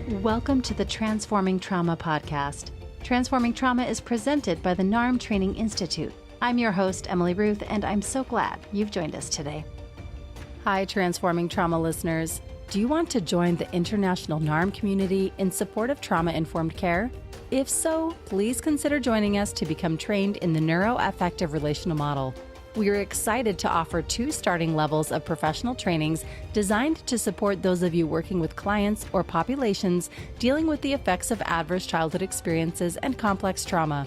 Welcome to the Transforming Trauma podcast. Transforming Trauma is presented by the NARM Training Institute. I'm your host, Emily Ruth, and I'm so glad you've joined us today. Hi, Transforming Trauma listeners. Do you want to join the international NARM community in support of trauma-informed care? If so, please consider joining us to become trained in the neuroaffective relational model. We are excited to offer 2 starting levels of professional trainings designed to support those of you working with clients or populations dealing with the effects of adverse childhood experiences and complex trauma.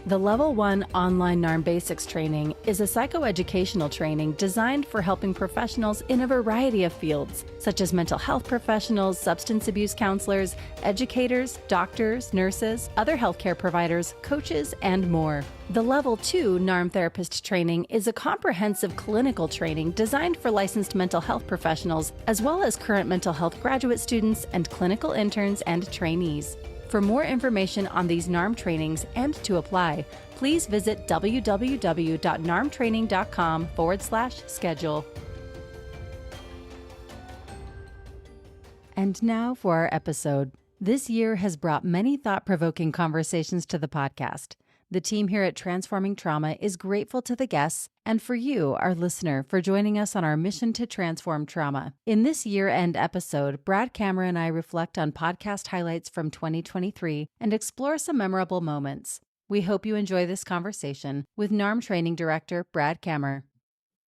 The Level 1 online NARM Basics training is a psychoeducational training designed for helping professionals in a variety of fields, such as mental health professionals, substance abuse counselors, educators, doctors, nurses, other healthcare providers, coaches, and more. The Level 2 NARM Therapist training is a comprehensive clinical training designed for licensed mental health professionals, as well as current mental health graduate students and clinical interns and trainees. For more information on these NARM trainings and to apply, please visit www.narmtraining.com/schedule. And now for our episode. This year has brought many thought-provoking conversations to the podcast. The team here at Transforming Trauma is grateful to the guests and for you, our listener, for joining us on our mission to transform trauma. In this year-end episode, Brad Kammer and I reflect on podcast highlights from 2023 and explore some memorable moments. We hope you enjoy this conversation with NARM Training Director Brad Kammer.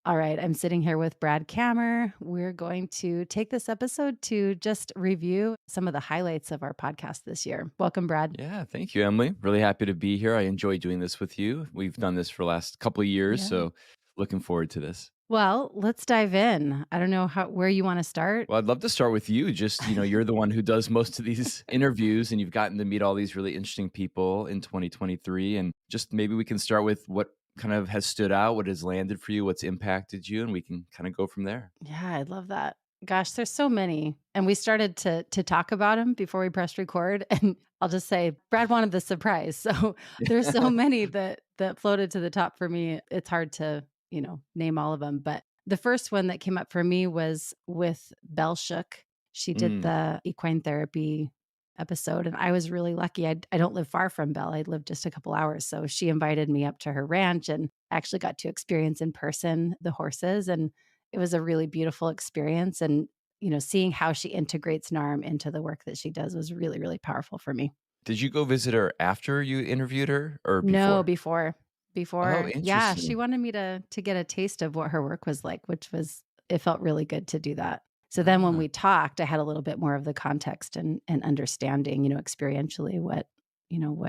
All right, I'm sitting here with Brad Kammer. We're going to take this episode to just review some of the highlights of our podcast this year. Welcome, Brad. Yeah, thank you, Emily. Really happy to be here. I enjoy doing this with you. We've done this for the last couple of years, so looking forward to this. Well, let's dive in. I don't know where you want to start. Well, I'd love to start with you. Just, you're the one who does most of these interviews, and you've gotten to meet all these really interesting people in 2023. And just maybe we can start with what kind of has stood out, what has landed for you, what's impacted you, and we can kind of go from there. Yeah, I love that. Gosh, there's so many. And we started to talk about them before we pressed record. And I'll just say, Brad wanted the surprise. So there's so many that floated to the top for me. It's hard to, name all of them. But the first one that came up for me was with Belle Shook. She did the equine therapy episode. And I was really lucky. I don't live far from Belle. I live just a couple hours. So she invited me up to her ranch and actually got to experience in person the horses. And it was a really beautiful experience. And, seeing how she integrates NARM into the work that she does was really, really powerful for me. Did you go visit her after you interviewed her or before? No, before. Oh, Yeah, interesting. she wanted me to get a taste of what her work was like, it felt really good to do that. So then when we talked, I had a little bit more of the context and understanding, experientially what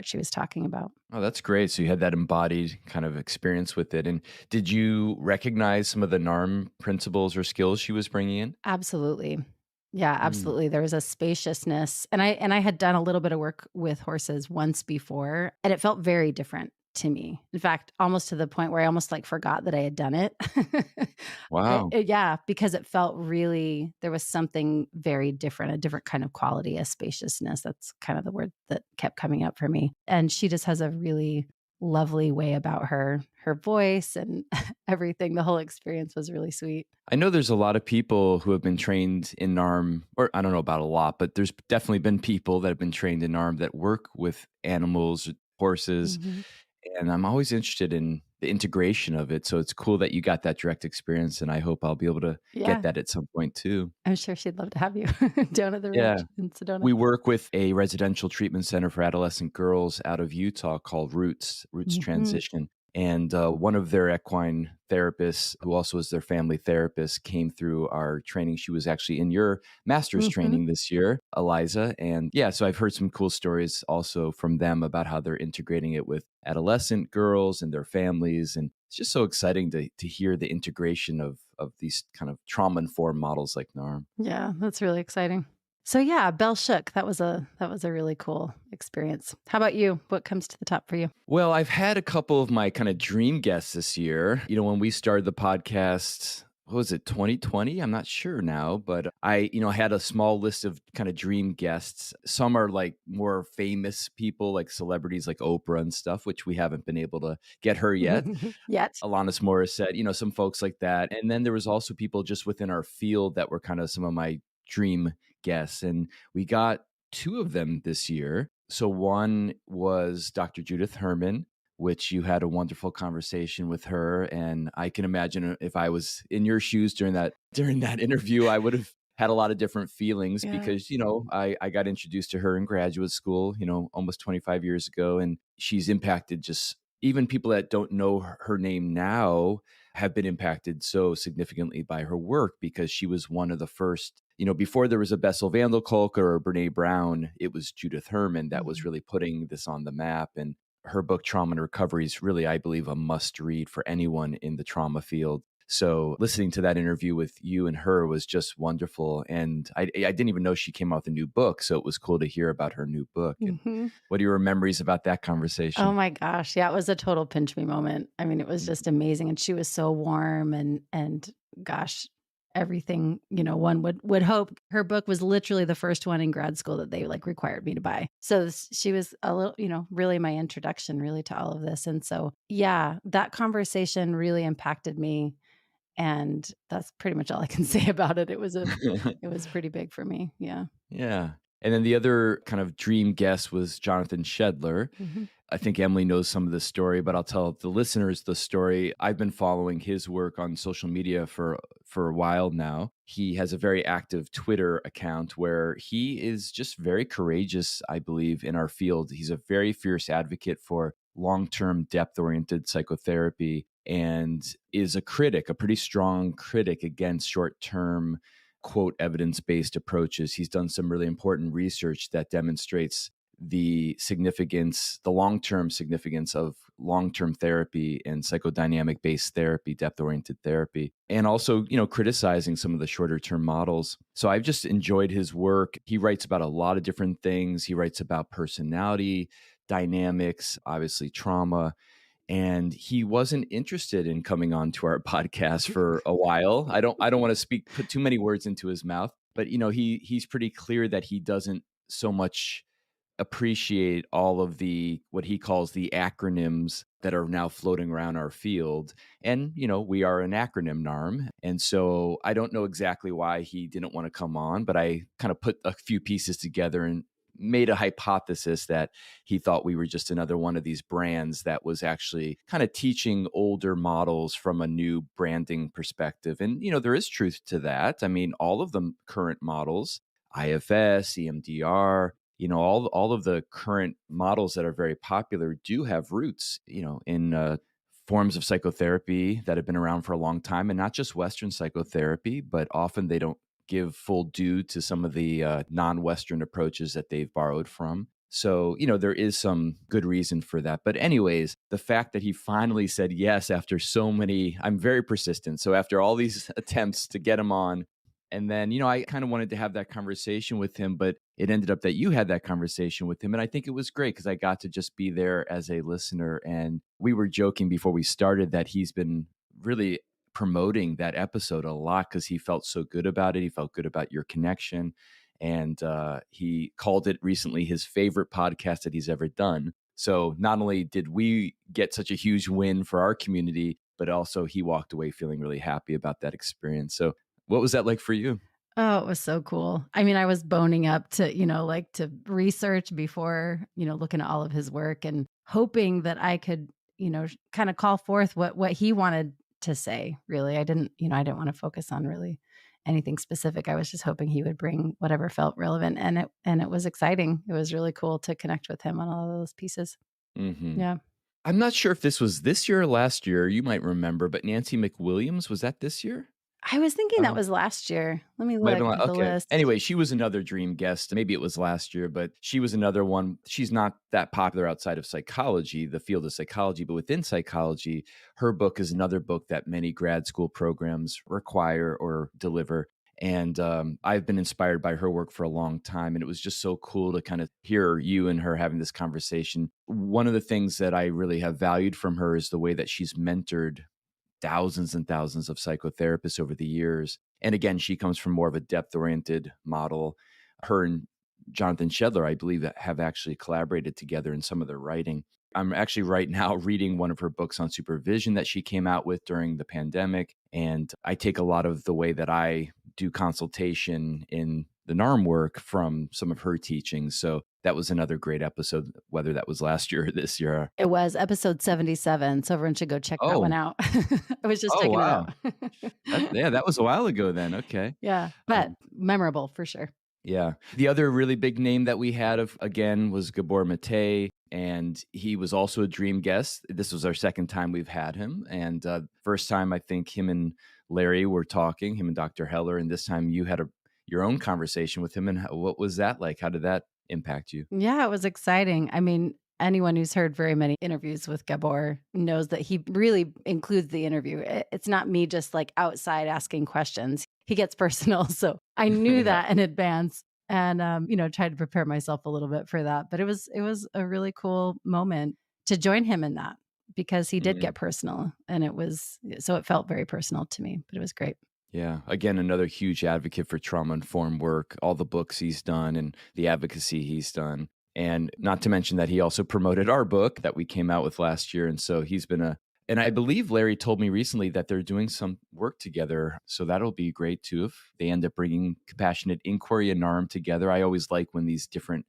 she was talking about. Oh, that's great. So you had that embodied kind of experience with it. And did you recognize some of the NARM principles or skills she was bringing in? Absolutely. Yeah, absolutely. There was a spaciousness. And I had done a little bit of work with horses once before, and it felt very different to me. In fact, almost to the point where I almost forgot that I had done it. Wow. Yeah, because it felt really, there was something very different, a different kind of quality, a spaciousness. That's kind of the word that kept coming up for me. And she just has a really lovely way about her voice and everything. The whole experience was really sweet. I know there's a lot of people who have been trained in NARM, or I don't know about a lot, but there's definitely been people that have been trained in NARM that work with animals, horses. And I'm always interested in the integration of it. So it's cool that you got that direct experience. And I hope I'll be able to get that at some point too. I'm sure she'd love to have you down at the ranch in Sedona. We work with a residential treatment center for adolescent girls out of Utah called Roots Transition. And one of their equine therapists, who also is their family therapist, came through our training. She was actually in your master's training this year, Eliza. And so I've heard some cool stories also from them about how they're integrating it with adolescent girls and their families. And it's just so exciting to hear the integration of these kind of trauma-informed models like NARM. Yeah, that's really exciting. So yeah, Belle Shook, that was a really cool experience. How about you? What comes to the top for you? Well, I've had a couple of my kind of dream guests this year. When we started the podcast, what was it, 2020? I'm not sure now, but I had a small list of kind of dream guests. Some are more famous people, like celebrities like Oprah and stuff, which we haven't been able to get her yet. Alanis Morissette, some folks like that. And then there was also people just within our field that were kind of some of my dream guests. And we got two of them this year. So one was Dr. Judith Herman, which you had a wonderful conversation with her. And I can imagine if I was in your shoes during that interview, I would have had a lot of different feelings because, I got introduced to her in graduate school, almost 25 years ago. And she's impacted just even people that don't know her name now have been impacted so significantly by her work because she was one of the first, before there was a Bessel van der Kolk or a Brene Brown, it was Judith Herman that was really putting this on the map. And her book, Trauma and Recovery, is really, I believe, a must read for anyone in the trauma field. So listening to that interview with you and her was just wonderful. And I didn't even know she came out with a new book. So it was cool to hear about her new book. And what are your memories about that conversation? Oh my gosh. Yeah, it was a total pinch me moment. I mean, it was just amazing. And she was so warm and gosh, everything, one would hope. Her book was literally the first one in grad school that they required me to buy. So she was a little, really my introduction really to all of this. And so, yeah, that conversation really impacted me. And that's pretty much all I can say about it. It was pretty big for me. Yeah. Yeah. And then the other kind of dream guest was Jonathan Shedler. I think Emily knows some of the story, but I'll tell the listeners the story. I've been following his work on social media for a while now. He has a very active Twitter account where he is just very courageous, I believe, in our field. He's a very fierce advocate for long-term depth-oriented psychotherapy and is a pretty strong critic against short-term, quote, evidence-based approaches. He's done some really important research that demonstrates the long-term significance of long-term therapy and psychodynamic-based therapy, depth-oriented therapy, and also, criticizing some of the shorter-term models. So I've just enjoyed his work. He writes about a lot of different things. He writes about personality dynamics, obviously trauma. And he wasn't interested in coming on to our podcast for a while. I don't want to put too many words into his mouth, but he's pretty clear that he doesn't so much appreciate all of the what he calls the acronyms that are now floating around our field. And we are an acronym NARM, and so I don't know exactly why he didn't want to come on, but I kind of put a few pieces together and made a hypothesis that he thought we were just another one of these brands that was actually kind of teaching older models from a new branding perspective. And, there is truth to that. I mean, all of the current models, IFS, EMDR, all of the current models that are very popular do have roots, in forms of psychotherapy that have been around for a long time, and not just Western psychotherapy, but often they don't give full due to some of the non-Western approaches that they've borrowed from. So, there is some good reason for that. But anyways, the fact that he finally said yes after I'm very persistent. So after all these attempts to get him on, and then, I kind of wanted to have that conversation with him, but it ended up that you had that conversation with him. And I think it was great because I got to just be there as a listener. And we were joking before we started that he's been really promoting that episode a lot because he felt so good about it. He felt good about your connection. And he called it recently his favorite podcast that he's ever done. So not only did we get such a huge win for our community, but also he walked away feeling really happy about that experience. So what was that like for you? Oh, it was so cool. I mean, I was boning up to, to research before, looking at all of his work and hoping that I could, kind of call forth what he wanted to say. Really, I didn't want to focus on really anything specific. I was just hoping he would bring whatever felt relevant, and it was exciting. It was really cool to connect with him on all of those pieces. Mm-hmm. Yeah. I'm not sure if this was this year or last year. You might remember, but Nancy McWilliams, was that this year? I was thinking that was last year. Let me look at the list. Anyway, she was another dream guest. Maybe it was last year, but she was another one. She's not that popular outside of psychology, the field of psychology, but within psychology, her book is another book that many grad school programs require or deliver. And I've been inspired by her work for a long time. And it was just so cool to kind of hear you and her having this conversation. One of the things that I really have valued from her is the way that she's mentored thousands and thousands of psychotherapists over the years. And again, she comes from more of a depth-oriented model. Her and Jonathan Shedler, I believe, have actually collaborated together in some of their writing. I'm actually right now reading one of her books on supervision that she came out with during the pandemic. And I take a lot of the way that I do consultation in the NARM work from some of her teachings. So that was another great episode, whether that was last year or this year. It was episode 77. So everyone should go check that one Oh, out. I was just oh, checking it wow. out. That was a while ago then. Okay. Yeah, but Um, memorable for sure. Yeah. The other really big name that we had again was Gabor Maté, and he was also a dream guest. This was our second time we've had him, and first time I think him and Larry were talking, him and Dr. Heller, and this time you had your own conversation with him. And what was that like? How did that impact you? Yeah, it was exciting. I mean, anyone who's heard very many interviews with Gabor knows that he really includes the interview. It's not me just like outside asking questions. He gets personal. So I knew Yeah. that in advance and tried to prepare myself a little bit for that. But it was a really cool moment to join him in that because he did Mhm. get personal and it felt very personal to me, but it was great. Yeah. Again, another huge advocate for trauma informed work, all the books he's done and the advocacy he's done. And not to mention that he also promoted our book that we came out with last year. And so he's been and I believe Larry told me recently that they're doing some work together. So that'll be great too if they end up bringing compassionate inquiry and NARM together. I always like when these different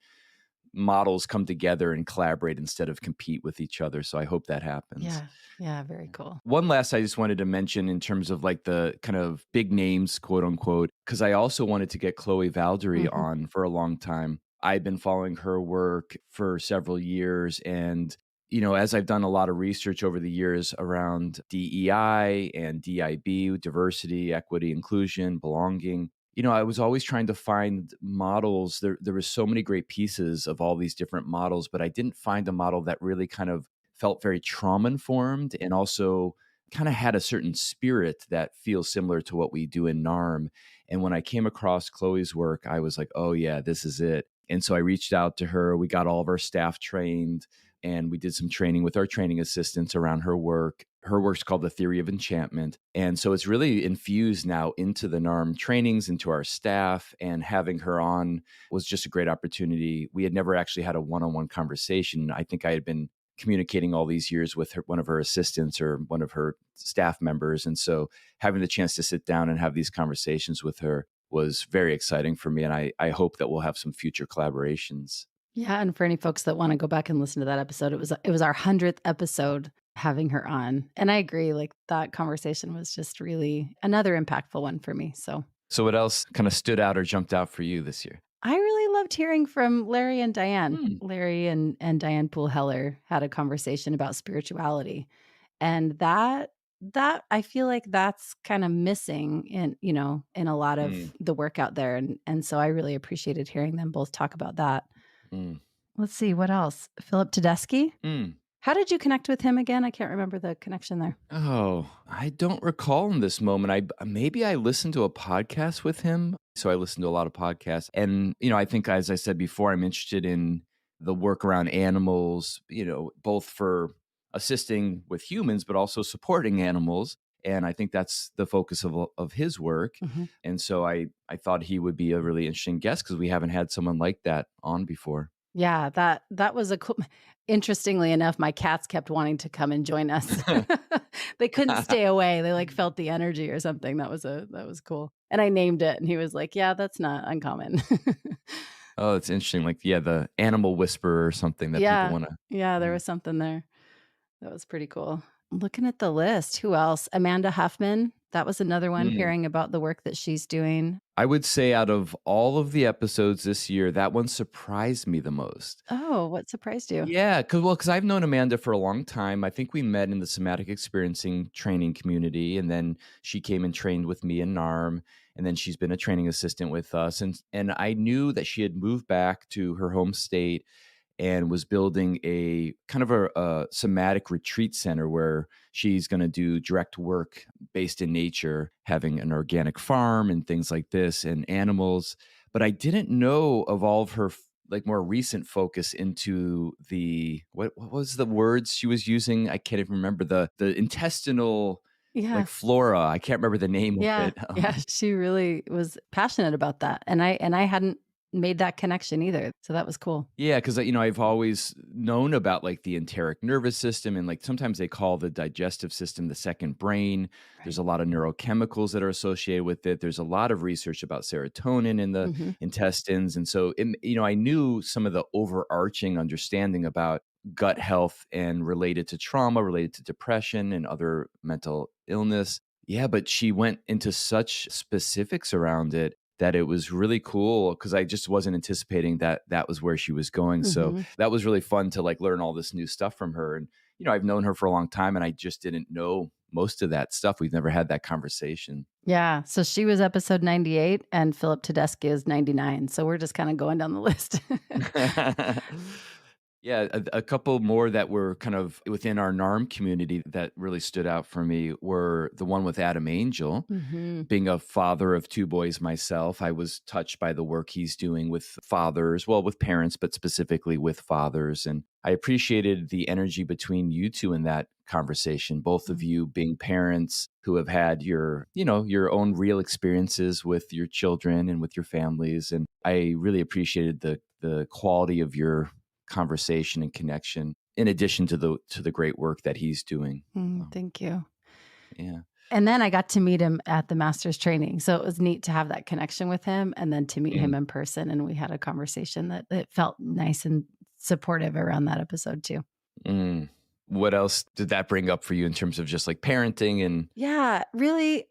models come together and collaborate instead of compete with each other. So I hope that happens. Yeah. Yeah. Very cool. One last I just wanted to mention in terms of like the kind of big names, quote unquote, because I also wanted to get Chloe Valdary Mhm. on for a long time. I've been following her work for several years. And, as I've done a lot of research over the years around DEI and DIB, diversity, equity, inclusion, belonging, I was always trying to find models. There was so many great pieces of all these different models, but I didn't find a model that really kind of felt very trauma informed and also kind of had a certain spirit that feels similar to what we do in NARM. And when I came across Chloe's work, I was like, oh, yeah, this is it. And so I reached out to her. We got all of our staff trained and we did some training with our training assistants around her work. Her work's called The Theory of Enchantment. And so it's really infused now into the NARM trainings, into our staff, and having her on was just a great opportunity. We had never actually had a one-on-one conversation. I think I had been communicating all these years with one of her assistants or one of her staff members. And so having the chance to sit down and have these conversations with her was very exciting for me. And I hope that we'll have some future collaborations. Yeah, and for any folks that want to go back and listen to that episode, it was our 100th episode having her on. And I agree, like that conversation was just really another impactful one for me. So what else kind of stood out or jumped out for you this year? I really loved hearing from Larry and Diane. Hmm. Larry and Diane Poole Heller had a conversation about spirituality. And that I feel like that's kind of missing in a lot of the work out there. And so I really appreciated hearing them both talk about that. Mm. Let's see, what else? Philip Tedeschi. Mm. How did you connect with him again? I can't remember the connection there. Oh, I don't recall in this moment. Maybe I listened to a podcast with him. So I listened to a lot of podcasts. And, I think, as I said before, I'm interested in the work around animals, both for assisting with humans, but also supporting animals. And I think that's the focus of his work. Mm-hmm. And so I thought he would be a really interesting guest because we haven't had someone like that on before. Yeah, that was a cool. Interestingly enough, my cats kept wanting to come and join us. They couldn't stay away. They like felt the energy or something. That was cool. And I named it, and he was like, "Yeah, that's not uncommon." Oh, it's interesting. Like, yeah, the animal whisperer or something that people want to. Yeah, there was something there. That was pretty cool. Looking at the list, who else? Amanda Huffman. That was another one, hearing about the work that she's doing. I would say out of all of the episodes this year, that one surprised me the most. Oh, what surprised you? Yeah, because I've known Amanda for a long time. I think we met in the somatic experiencing training community, and then she came and trained with me in NARM, and then she's been a training assistant with us. And I knew that she had moved back to her home state and was building a kind of a somatic retreat center where she's going to do direct work based in nature, having an organic farm and things like this and animals. But I didn't know of all of her like more recent focus into the, what was the words she was using? I can't even remember the intestinal like flora. I can't remember the name of it. Yeah, she really was passionate about that. And I hadn't made that connection either. So that was cool. Yeah, because I've always known about like the enteric nervous system, and like sometimes they call the digestive system the second brain. There's Right. a lot of neurochemicals that are associated with it. There's a lot of research about serotonin in the Hmm. intestines, and so I knew some of the overarching understanding about gut health and related to trauma, related to depression and other mental illness. Yeah, but she went into such specifics around it that it was really cool because I just wasn't anticipating that that was where she was going. So Hmm. that was really fun to like learn all this new stuff from her. And, I've known her for a long time and I just didn't know most of that stuff. We've never had that conversation. Yeah. So she was episode 98 and Philip Tedeschi is 99. So we're just kind of going down the list. Yeah, a couple more that were kind of within our NARM community that really stood out for me were the one with Adam Angel. Hmm. Being a father of two boys myself, I was touched by the work he's doing with fathers, well, with parents, but specifically with fathers. And I appreciated the energy between you two in that conversation, both of you being parents who have had your own real experiences with your children and with your families. And I really appreciated the quality of your conversation and connection in addition to the great work that he's doing. Thank you. Yeah. And then I got to meet him at the master's training. So it was neat to have that connection with him and then to meet him in person. And we had a conversation that it felt nice and supportive around that episode too. Mm. What else did that bring up for you in terms of just like parenting and Yeah, really,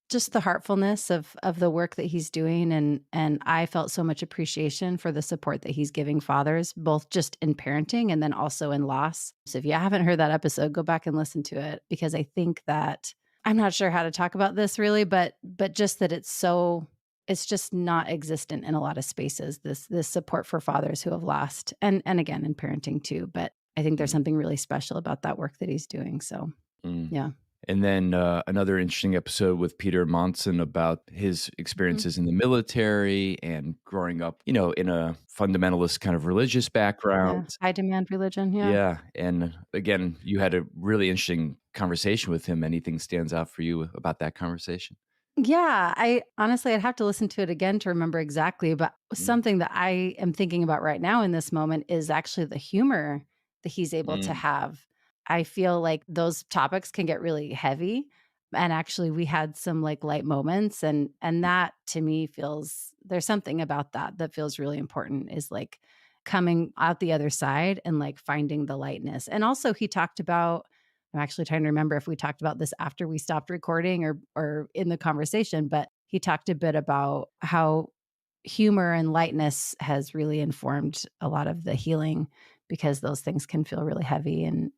just the heartfulness of the work that he's doing, and I felt so much appreciation for the support that he's giving fathers, both just in parenting and then also in loss. So if you haven't heard that episode, go back and listen to it because I think that I'm not sure how to talk about this really, but just that it's just not existent in a lot of spaces, this support for fathers who have lost and again in parenting too. But I think there's something really special about that work that he's doing. So Mm. yeah. And then another interesting episode with Peter Monson about his experiences in the military and growing up, in a fundamentalist kind of religious Yeah. background. High demand religion. Yeah. Yeah. And again, you had a really interesting conversation with him. Anything stands out for you about that conversation? Yeah, I honestly, I'd have to listen to it again to remember exactly, but Mm. something that I am thinking about right now in this moment is actually the humor that he's able to Mm. have. I feel like those topics can get really heavy, and actually we had some like light moments, and that to me feels there's something about that that feels really important is like coming out the other side and like finding the lightness. And also he talked about I'm actually trying to remember if we talked about this after we stopped recording or in the conversation, but he talked a bit about how humor and lightness has really informed a lot of the healing because those things can feel really heavy and,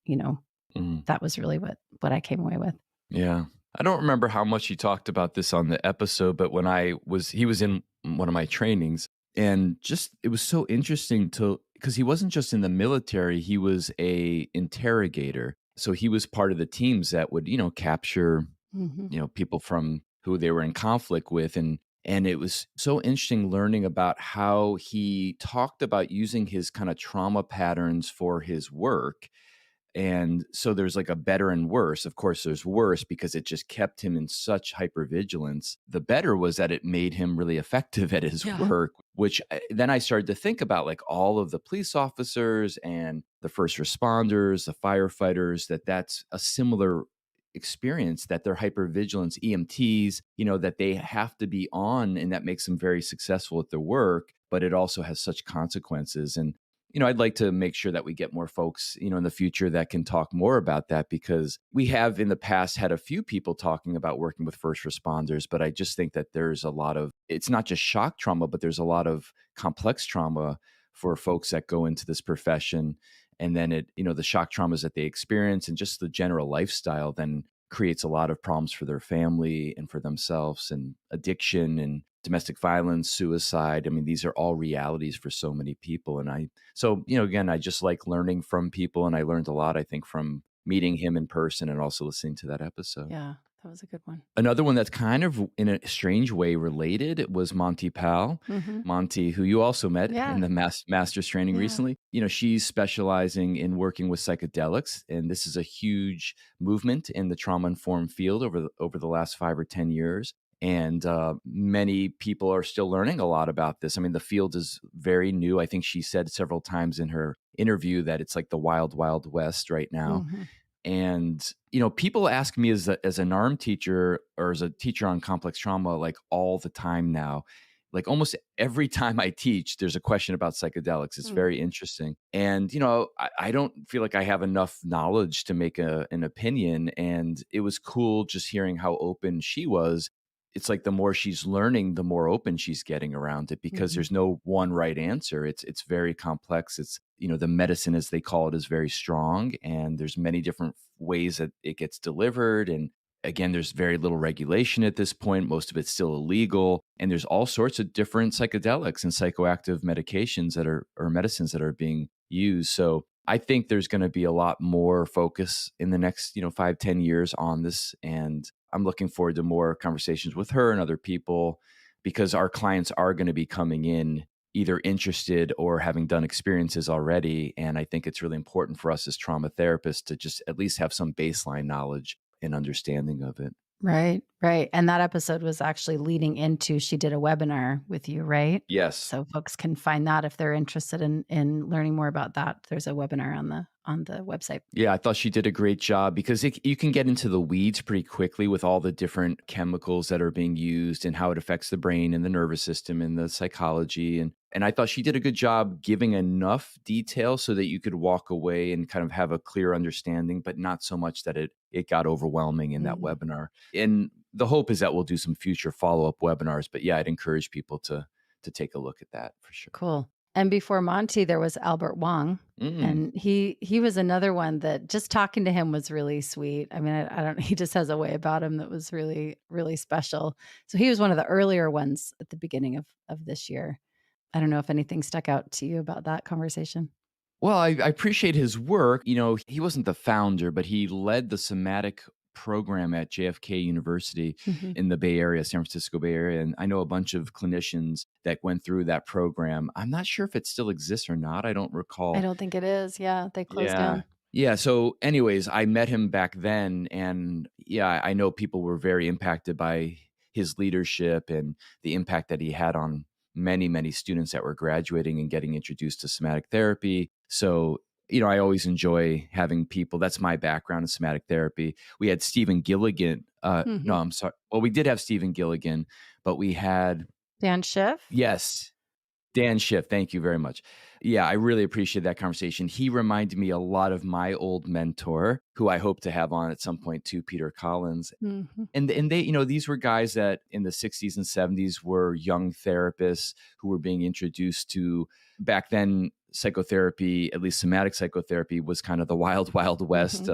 Mm. that was really what I came away with. Yeah. I don't remember how much he talked about this on the episode, but he was in one of my trainings and just, it was so interesting because he wasn't just in the military, he was a interrogator. So he was part of the teams that would, capture, Mhm. people from who they were in conflict with. And it was so interesting learning about how he talked about using his kind of trauma patterns for his work. And so there's like a better and worse. Of course, there's worse because it just kept him in such hypervigilance. The better was that it made him really effective at his Yeah. work, which then I started to think about like all of the police officers and the first responders, the firefighters, that's a similar experience that their hypervigilance EMTs, that they have to be on and that makes them very successful at their work, but it also has such consequences. And I'd like to make sure that we get more folks, in the future that can talk more about that because we have in the past had a few people talking about working with first responders, but I just think that it's not just shock trauma, but there's a lot of complex trauma for folks that go into this profession. And then the shock traumas that they experience and just the general lifestyle then creates a lot of problems for their family and for themselves and addiction and domestic violence, suicide. I mean, these are all realities for so many people. Again, I just like learning from people. And I learned a lot, I think, from meeting him in person and also listening to that episode. Yeah, that was a good one. Another one that's kind of in a strange way related was Monti Pal. Mhm. Monty, who you also met Yeah. in the master's training Yeah. recently. She's specializing in working with psychedelics. And this is a huge movement in the trauma-informed field over the last 5 or 10 years. And many people are still learning a lot about this. I mean, the field is very new. I think she said several times in her interview that it's like the wild, wild west right now. Mm-hmm. And, people ask me as a NARM teacher or as a teacher on complex trauma, like all the time now, like almost every time I teach, there's a question about psychedelics. It's very interesting. And, I don't feel like I have enough knowledge to make an opinion. And it was cool just hearing how open she was. It's like the more she's learning, the more open she's getting around it, because there's no one right answer. It's very complex. It's, the medicine, as they call it, is very strong, and there's many different ways that it gets delivered. And again, there's very little regulation at this point. Most of it's still illegal. And there's all sorts of different psychedelics and psychoactive medications or medicines that are being used. So I think there's going to be a lot more focus in the next, 5-10 years on this. And I'm looking forward to more conversations with her and other people, because our clients are going to be coming in either interested or having done experiences already. And I think it's really important for us as trauma therapists to just at least have some baseline knowledge and understanding of it. Right, right. And that episode was actually leading into, she did a webinar with you, right? Yes. So folks can find that if they're interested in learning more about that. There's a webinar on the website. Yeah, I thought she did a great job, because you can get into the weeds pretty quickly with all the different chemicals that are being used and how it affects the brain and the nervous system and the psychology. And I thought she did a good job giving enough detail so that you could walk away and kind of have a clear understanding, but not so much that it got overwhelming in that webinar. And the hope is that we'll do some future follow-up webinars. But yeah, I'd encourage people to take a look at that for sure. Cool. And before Monty, there was Albert Wong. And he was another one that just talking to him was really sweet. I mean, I don't, he just has a way about him that was really, really special. So he was one of the earlier ones at the beginning of this year. I don't know if anything stuck out to you about that conversation. Well, I appreciate his work. He wasn't the founder, but he led the somatic program at JFK University in the Bay Area, San Francisco Bay Area. And I know a bunch of clinicians that went through that program. I'm not sure if it still exists or not. I don't recall. I don't think it is. Yeah, they closed down. Yeah. So anyways, I met him back then. And yeah, I know people were very impacted by his leadership and the impact that he had on many, many students that were graduating and getting introduced to somatic therapy. So, I always enjoy having people. That's my background in somatic therapy. We had Stephen Gilligan. No, I'm sorry. Well, we did have Stephen Gilligan, but we had Dan Shiff. Yes. Dan Shiff. Thank you very much. Yeah, I really appreciate that conversation. He reminded me a lot of my old mentor, who I hope to have on at some point too, Peter Collins. And they, these were guys that in the 60s and 70s were young therapists who were being introduced to, back then, psychotherapy, at least somatic psychotherapy, was kind of the wild, wild west.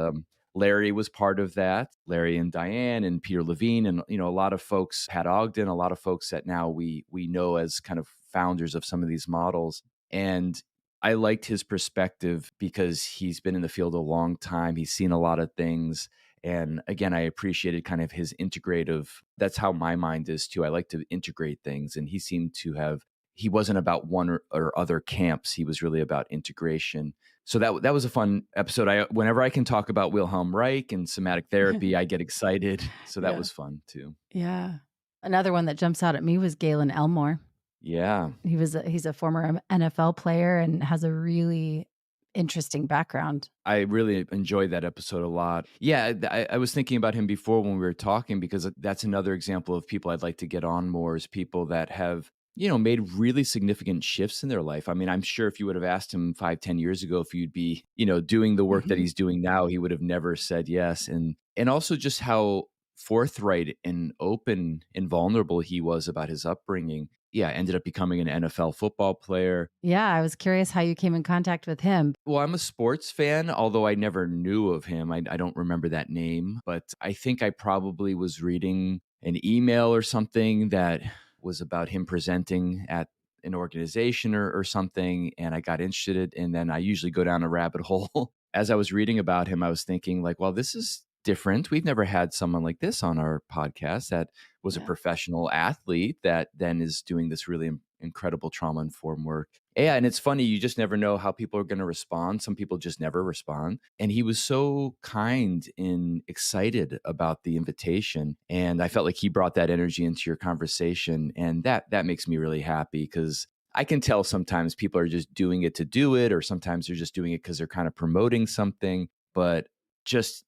Larry was part of that. Larry and Diane and Peter Levine, and a lot of folks, Pat Ogden, a lot of folks that now we know as kind of founders of some of these models. And I liked his perspective because he's been in the field a long time. He's seen a lot of things. And again, I appreciated kind of his integrative. That's how my mind is too. I like to integrate things. And he seemed to have, he wasn't about one or other camps. He was really about integration. So that was a fun episode. Whenever I can talk about Wilhelm Reich and somatic therapy, I get excited. So that was fun too. Yeah. Another one that jumps out at me was Galen Elmore. Yeah. He's a former NFL player and has a really interesting background. I really enjoyed that episode a lot. Yeah, I was thinking about him before when we were talking, because that's another example of people I'd like to get on more, is people that have, made really significant shifts in their life. I mean, I'm sure if you would have asked him 5-10 years ago if you'd be, doing the work that he's doing now, he would have never said yes. And also just how forthright and open and vulnerable he was about his upbringing. Yeah, ended up becoming an NFL football player. Yeah, I was curious how you came in contact with him. Well, I'm a sports fan, although I never knew of him. I don't remember that name, but I think I probably was reading an email or something that was about him presenting at an organization or something, and I got interested, and then I usually go down a rabbit hole. As I was reading about him, I was thinking like, well, this is different. We've never had someone like this on our podcast that was a professional athlete that then is doing this really incredible trauma-informed work. Yeah, and it's funny, you just never know how people are going to respond. Some people just never respond. And he was so kind and excited about the invitation. And I felt like he brought that energy into your conversation. And that makes me really happy, because I can tell sometimes people are just doing it to do it, or sometimes they're just doing it because they're kind of promoting something. But just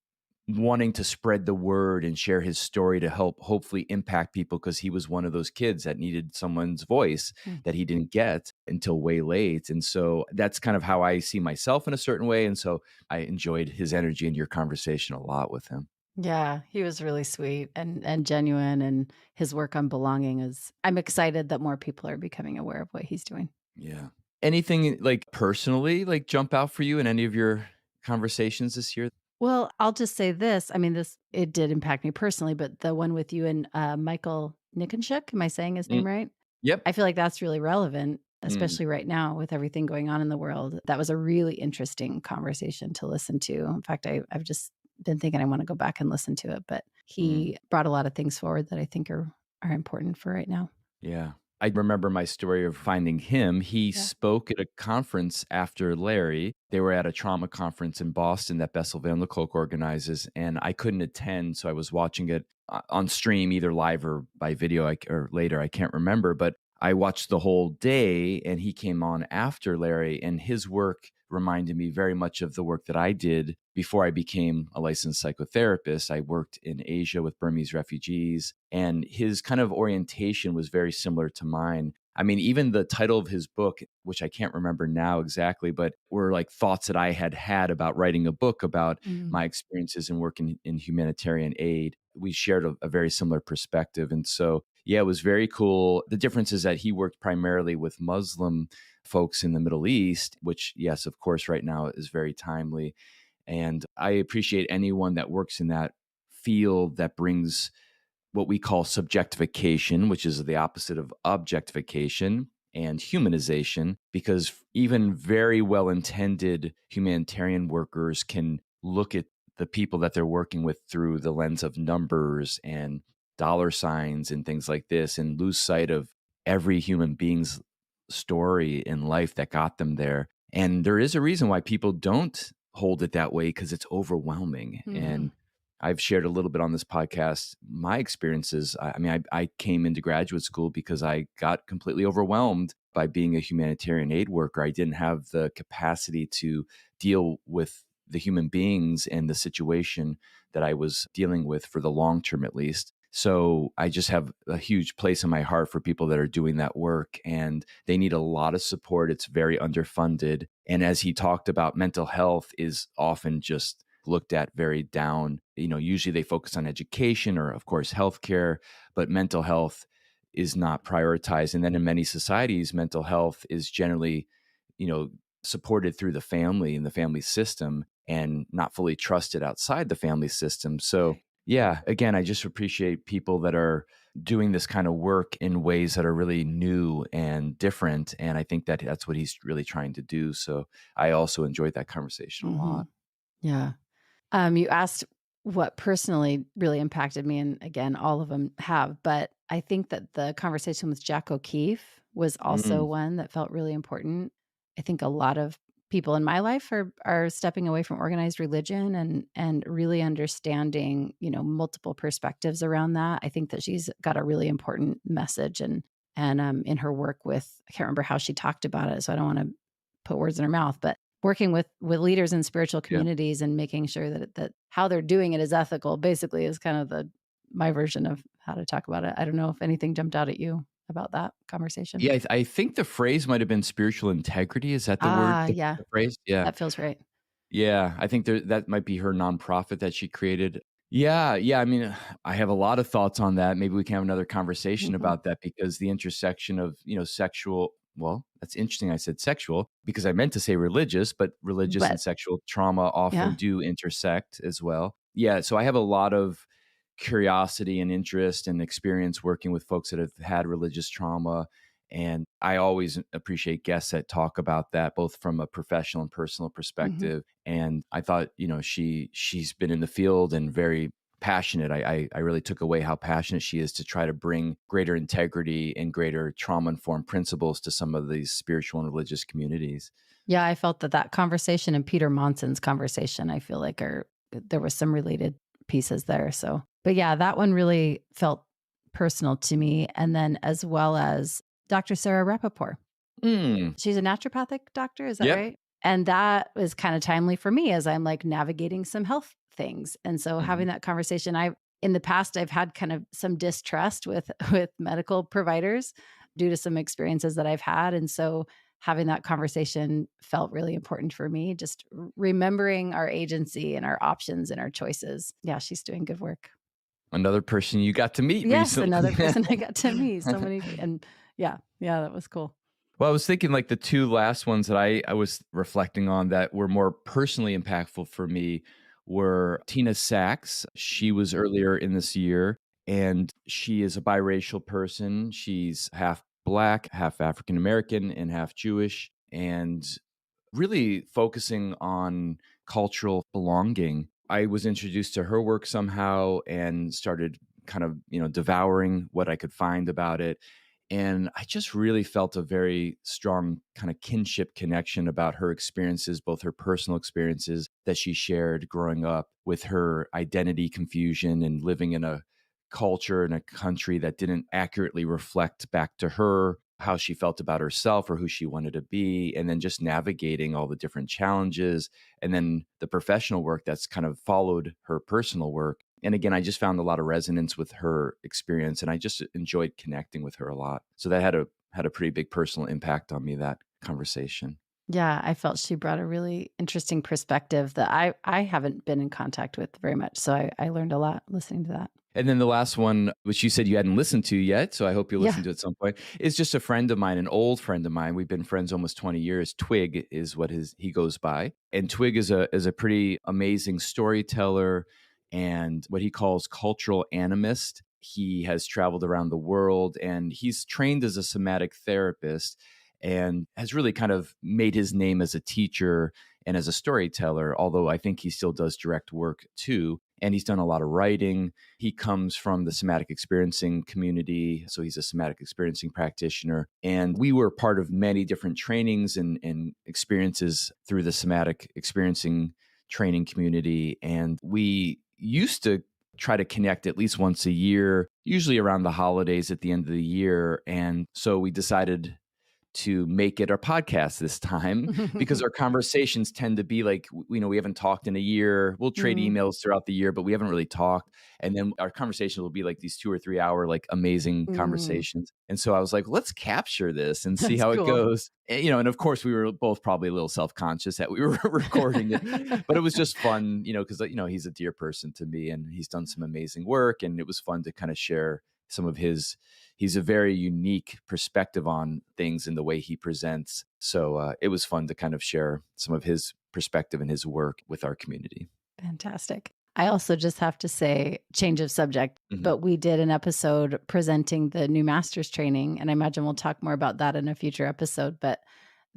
wanting to spread the word and share his story to help hopefully impact people, because he was one of those kids that needed someone's voice that he didn't get until way late. And so that's kind of how I see myself in a certain way. And so I enjoyed his energy in your conversation a lot with him. Yeah, he was really sweet and genuine, and his work on belonging is, I'm excited that more people are becoming aware of what he's doing. Yeah. Anything like personally like jump out for you in any of your conversations this year? Well, I'll just say this. I mean, it did impact me personally, but the one with you and Michael Nickenshuk, am I saying his name Mm, right? yep. I feel like that's really relevant, Mm, especially right now with everything going on in the world. That was a really interesting conversation to listen to. In fact, I've just been thinking I want to go back and listen to it, but mm. he brought a lot of things forward that I think are important for right now. Yeah. I remember my story of finding him. He Yeah. spoke at a conference after Larry. They were at a trauma conference in Boston that Bessel van der Kolk organizes, and I couldn't attend. So I was watching it on stream, either live or by video or later. I can't remember, but I watched the whole day, and he came on after Larry, and his work reminded me very much of the work that I did before I became a licensed psychotherapist. I worked in Asia with Burmese refugees, and his kind of orientation was very similar to mine. I mean, even the title of his book, which I can't remember now exactly, but were like thoughts that I had had about writing a book about Mm. my experiences in working in humanitarian aid. We shared a very similar perspective. And so, yeah, it was very cool. The difference is that he worked primarily with Muslim folks in the Middle East, which, yes, of course, right now is very timely. And I appreciate anyone that works in that field that brings what we call subjectification, which is the opposite of objectification, and humanization, because even very well intended humanitarian workers can look at the people that they're working with through the lens of numbers and dollar signs and things like this, and lose sight of every human being's story in life that got them there. And there is a reason why people don't hold it that way, because it's overwhelming. Mhm. And I've shared a little bit on this podcast my experiences. I mean, I came into graduate school because I got completely overwhelmed by being a humanitarian aid worker. I didn't have the capacity to deal with the human beings and the situation that I was dealing with for the long term, at least. So I just have a huge place in my heart for people that are doing that work, and they need a lot of support. It's very underfunded. And as he talked about, mental health is often just looked at very down. You know, usually they focus on education or, of course, healthcare, but mental health is not prioritized. And then in many societies, mental health is generally, you know, supported through the family and the family system, and not fully trusted outside the family system. So, Right. yeah, again, I just appreciate people that are doing this kind of work in ways that are really new and different. And I think that that's what he's really trying to do. So I also enjoyed that conversation a lot. Mhm. Yeah. You asked what personally really impacted me, and again, all of them have, but I think that the conversation with Jack O'Keefe was also Mm, one that felt really important. I think a lot of people in my life are stepping away from organized religion and really understanding, multiple perspectives around that. I think that she's got a really important message, and in her work with, I can't remember how she talked about it, so I don't want to put words in her mouth, but working with leaders in spiritual yeah. communities and making sure that how they're doing it is ethical, basically, is kind of my version of how to talk about it. I don't know if anything jumped out at you about that conversation. Yeah, I think the phrase might have been spiritual integrity. Is that the word, Ah, yeah, the phrase? Yeah. that feels right. Yeah, I think that might be her nonprofit that she created. Yeah, I mean, I have a lot of thoughts on that. Maybe we can have another conversation Mhm. about that, because the intersection of, sexual, well, that's interesting I said sexual, because I meant to say religious, but religious and But sexual trauma often yeah. do intersect as well. Yeah, so I have a lot of curiosity and interest and experience working with folks that have had religious trauma. And I always appreciate guests that talk about that, both from a professional and personal Mhm. perspective. And I thought, she's been in the field and very passionate. I really took away how passionate she is to try to bring greater integrity and greater trauma-informed principles to some of these spiritual and religious communities. Yeah, I felt that conversation and Peter Monson's conversation, I feel like there was some related pieces there. So, but yeah, that one really felt personal to me. And then as well as Dr. Sarah Rappaport. Mm. She's a naturopathic doctor, is that Yep. right? And that was kind of timely for me as I'm like navigating some health things. And so having Mhm. that conversation, in the past I've had kind of some distrust with with medical providers due to some experiences that I've had. And so having that conversation felt really important for me, just remembering our agency and our options and our choices. Yeah, she's doing good work. Another person you got to meet Yes, recently. another person I got to meet. So many, and yeah, that was cool. Well, I was thinking like the two last ones that I was reflecting on that were more personally impactful for me were Tina Sachs. She was earlier in this year, and she is a biracial person. She's half Black, half African American, and half Jewish, and really focusing on cultural belonging. I was introduced to her work somehow and started kind of, devouring what I could find about it. And I just really felt a very strong kind of kinship connection about her experiences, both her personal experiences that she shared growing up with her identity confusion and living in a culture and a country that didn't accurately reflect back to her how she felt about herself or who she wanted to be, and then just navigating all the different challenges, and then the professional work that's kind of followed her personal work. And again, I just found a lot of resonance with her experience, and I just enjoyed connecting with her a lot. So that had a pretty big personal impact on me, that conversation. Yeah, I felt she brought a really interesting perspective that I haven't been in contact with very much. So I learned a lot listening to that. And then the last one, which you said you hadn't listened to yet, so I hope you'll Yeah. listen to it at some point, is just a friend of mine, an old friend of mine. We've been friends almost 20 years. Twig is what he goes by. And Twig is a pretty amazing storyteller and what he calls cultural animist. He has traveled around the world and he's trained as a somatic therapist and has really kind of made his name as a teacher and as a storyteller, although I think he still does direct work too. And he's done a lot of writing. He comes from the somatic experiencing community. So he's a somatic experiencing practitioner. And we were part of many different trainings and experiences through the somatic experiencing training community. And we used to try to connect at least once a year, usually around the holidays at the end of the year. And so we decided to make it our podcast this time because our conversations tend to be like, we haven't talked in a year. We'll trade Mm, emails throughout the year, but we haven't really talked. And then our conversations will be like these 2 or 3 hour, like amazing mm, conversations. And so I was like, let's capture this and see that's how it cool. goes. And of course we were both probably a little self-conscious that we were recording it, but it was just fun, because, he's a dear person to me and he's done some amazing work. And it was fun to kind of share some of he's a very unique perspective on things and the way he presents. So it was fun to kind of share some of his perspective and his work with our community. Fantastic. I also just have to say, change of subject, Mhm. but we did an episode presenting the new master's training. And I imagine we'll talk more about that in a future episode. But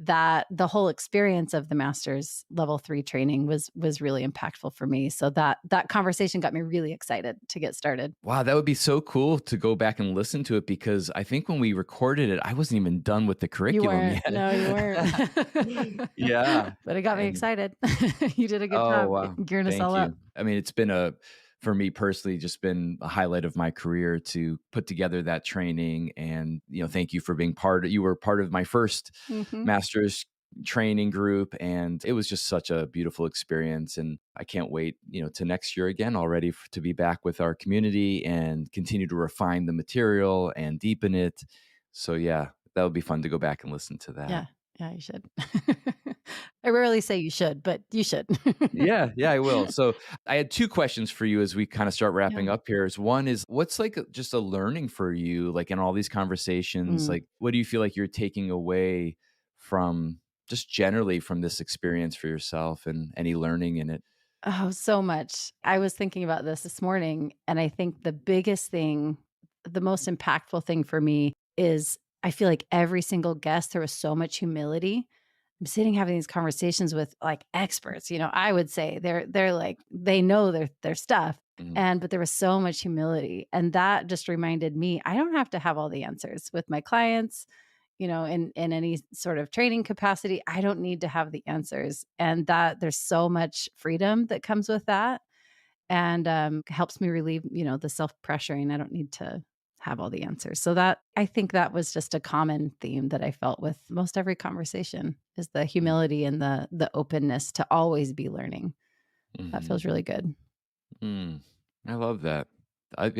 that the whole experience of the master's level 3 training was really impactful for me. So that conversation got me really excited to get started. Wow, that would be so cool to go back and listen to it because I think when we recorded it, I wasn't even done with the You curriculum weren't. yet. No, you weren't. Yeah. But it got me And excited. You did a good oh, job wow. gearing us Thank all up. you. I mean, for me personally, just been a highlight of my career to put together that training. And, thank you for you were part of my first Mhm. master's training group. And it was just such a beautiful experience. And I can't wait, to next year again already to be back with our community and continue to refine the material and deepen it. So yeah, that would be fun to go back and listen to that. Yeah. Yeah, you should. I rarely say you should, but you should. Yeah, yeah, I will. So I had two questions for you as we kind of start wrapping Yeah. up here. Is one is what's like just a learning for you, like in all these conversations, Mm. like what do you feel like you're taking away from just generally from this experience for yourself and any learning in it? Oh, so much. I was thinking about this morning, and I think the biggest thing, the most impactful thing for me is I feel like every single guest, there was so much humility I'm sitting having these conversations with like experts, I would say they're like, they know their stuff. But there was so much humility. And that just reminded me, I don't have to have all the answers with my clients, in any sort of training capacity. I don't need to have the answers. And that there's so much freedom that comes with that, and helps me relieve, the self-pressuring. I don't need to have all the answers. So that, I think that was just a common theme that I felt with most every conversation, is the humility and the openness to always be learning. That feels really good. I love that. I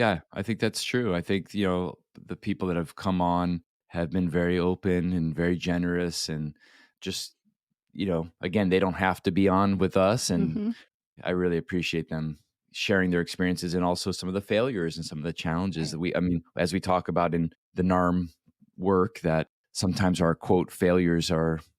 think that's true. I think, the people that have come on have been very open and very generous, and just, again, they don't have to be on with us. And I really appreciate them sharing their experiences, and also some of the failures and some of the challenges that as we talk about in the NARM work, that sometimes our quote failures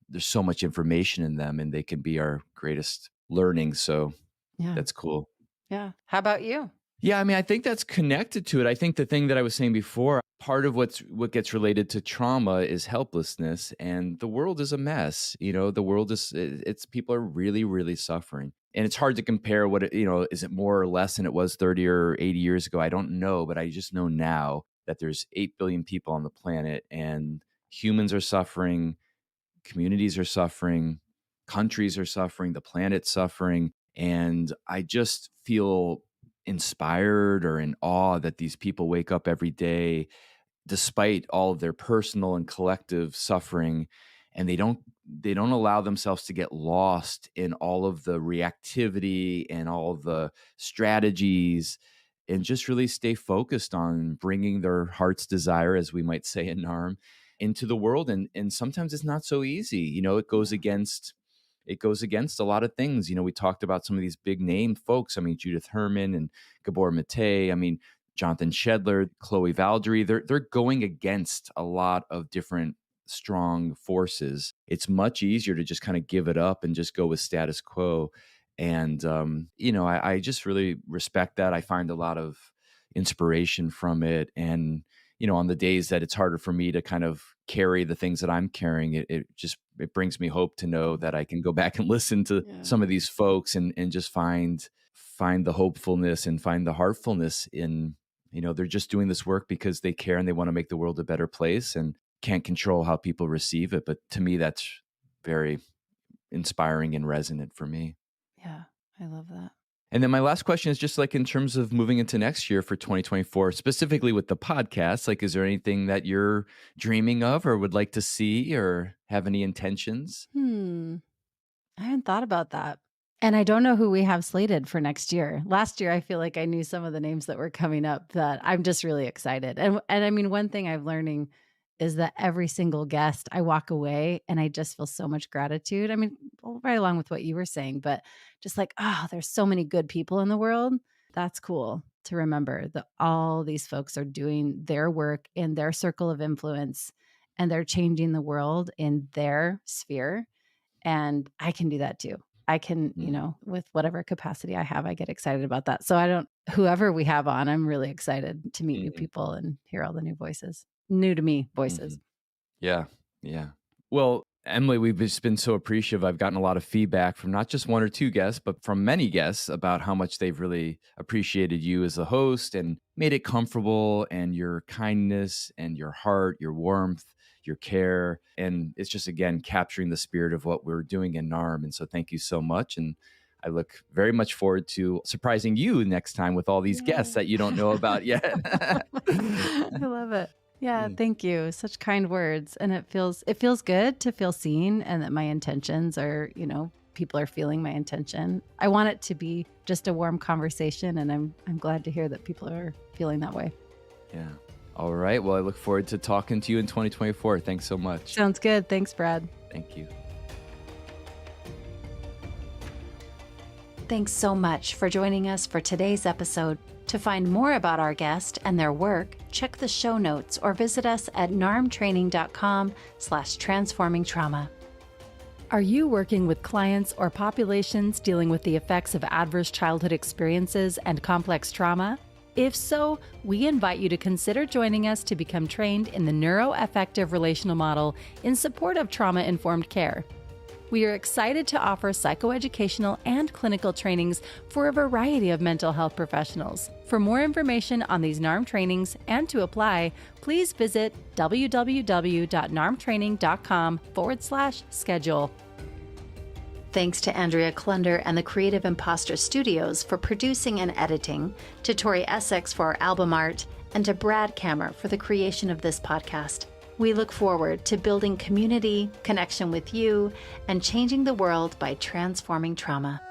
there's so much information in them, and they can be our greatest learning. So that's cool. Yeah. How about you? Yeah, I think that's connected to it. I think the thing that I was saying before, part of what gets related to trauma is helplessness, and the world is a mess. The world it's people are really, really suffering. And it's hard to compare is it more or less than it was 30 or 80 years ago? I don't know, but I just know now that there's 8 billion people on the planet, and humans are suffering, communities are suffering, countries are suffering, the planet's suffering. And I just feel inspired or in awe that these people wake up every day despite all of their personal and collective suffering, and they don't allow themselves to get lost in all of the reactivity and all of the strategies, and just really stay focused on bringing their heart's desire, as we might say in NARM, into the world. And sometimes it's not so easy. It goes against a lot of things. We talked about some of these big name folks. Judith Herman and Gabor Maté. Jonathan Shedler, Chloe Valdry. They're going against a lot of different strong forces. It's much easier to just kind of give it up and just go with status quo. And I just really respect that. I find a lot of inspiration from it. And on the days that it's harder for me to kind of carry the things that I'm carrying, it brings me hope to know that I can go back and listen to some of these folks and just find the hopefulness and find the heartfulness in, they're just doing this work because they care and they want to make the world a better place, and can't control how people receive it. But to me, that's very inspiring and resonant for me. Yeah, I love that. And then my last question is just like in terms of moving into next year for 2024, specifically with the podcast, like, is there anything that you're dreaming of or would like to see or have any intentions? I hadn't thought about that. And I don't know who we have slated for next year. Last year, I feel like I knew some of the names that were coming up, that I'm just really excited. And one thing I'm learning is that every single guest, I walk away and I just feel so much gratitude. Right along with what you were saying, but just like, there's so many good people in the world. That's cool to remember that all these folks are doing their work in their circle of influence, and they're changing the world in their sphere. And I can do that too. I can, with whatever capacity I have, I get excited about that. So whoever we have on, I'm really excited to meet new people and hear all the new voices, new to me voices. Yeah. Well, Emily, we've just been so appreciative. I've gotten a lot of feedback from not just one or two guests, but from many guests about how much they've really appreciated you as a host and made it comfortable, and your kindness and your heart, your warmth, your care. And it's just, again, capturing the spirit of what we're doing in NARM. And so thank you so much. And I look very much forward to surprising you next time with all these guests that you don't know about yet. I love it. Yeah, thank you. Such kind words. And it feels good to feel seen, and that my intentions are, people are feeling my intention. I want it to be just a warm conversation, and I'm glad to hear that people are feeling that way. Yeah. All right. Well, I look forward to talking to you in 2024. Thanks so much. Sounds good. Thanks, Brad. Thank you. Thanks so much for joining us for today's episode. To find more about our guest and their work, check the show notes or visit us at narmtraining.com/transformingtrauma. Are you working with clients or populations dealing with the effects of adverse childhood experiences and complex trauma? If so, we invite you to consider joining us to become trained in the neuroaffective relational model in support of trauma-informed care. We are excited to offer psychoeducational and clinical trainings for a variety of mental health professionals. For more information on these NARM trainings and to apply, please visit www.narmtraining.com/schedule. Thanks to Andrea Klunder and the Creative Imposter Studios for producing and editing, to Tori Essex for our album art, and to Brad Kammer for the creation of this podcast. We look forward to building community, connection with you, and changing the world by transforming trauma.